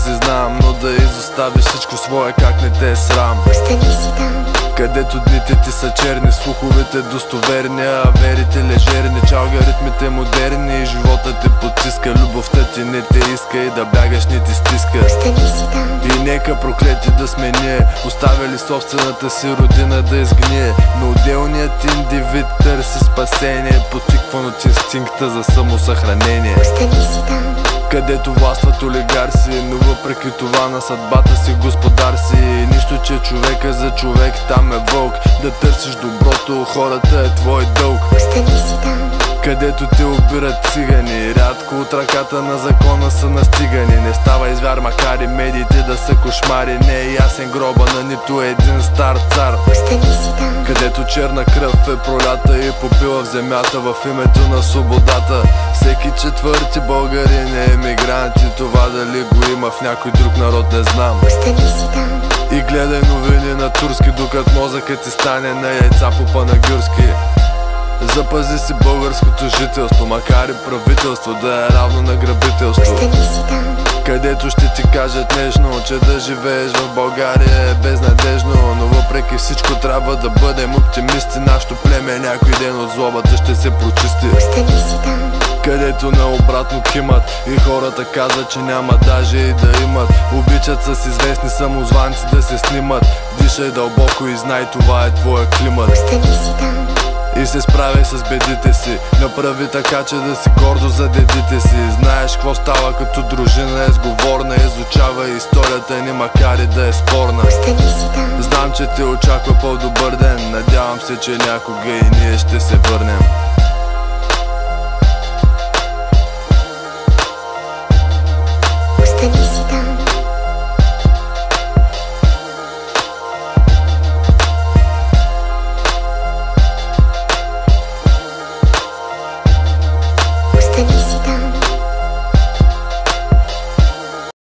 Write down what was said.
си знам, но да изоставиш всичко свое, как не те е срам. Остани си там, където дните ти са черни, слуховете достоверни, а верите лежерни. Алгоритмите модерни и живота те потиска. Любовта ти не те иска и да бягаш не ти стиска. остани си там, И нека проклети да сме ние, оставили собствената си родина да изгние. Но отделният индивид търси спасение, потикван от инстинкта за самосъхранение. остани си там, където властват олигарси, но въпреки това на съдбата си господар си. Нищо, че човека за човек там е вълк. Да търсиш доброто, хората е твой дълг. остани си там, където те обират цигани, рядко от ръката на закона са настигани. Не става извяр, макар и медиите да са кошмари. Не е ясен гроба на нито един стар цар. остани си там, където черна кръв е пролята и попила в земята в името на свободата. Всеки четвърти българин е емигрант и това дали го има в някой друг народ не знам. остани си там, И гледай новини на турски, докато мозъкът ти стане на яйца по панагюрски. Запази си българското жителство, макар и правителство да е равно на грабителство. остани си там, където ще ти кажат нежно, че да живееш в България е безнадежно. Но въпреки всичко трябва да бъдем оптимисти. Нашето племе някой ден от злобата ще се прочисти. остани си там, където наобратно кимат и хората казват, че няма даже и да имат. Обичат с известни самозванци да се снимат. Дишай дълбоко и знай, това е твоя климат. остани си там, И се справяй с бедите си. Направи така, че да си гордо за дедите си. Знаеш какво става като дружина е сговорна. Изучавай историята ни, макар и да е спорна. остани си там, Знам, че те очаква по-добър ден. Надявам се, че някога и ние ще се върнем.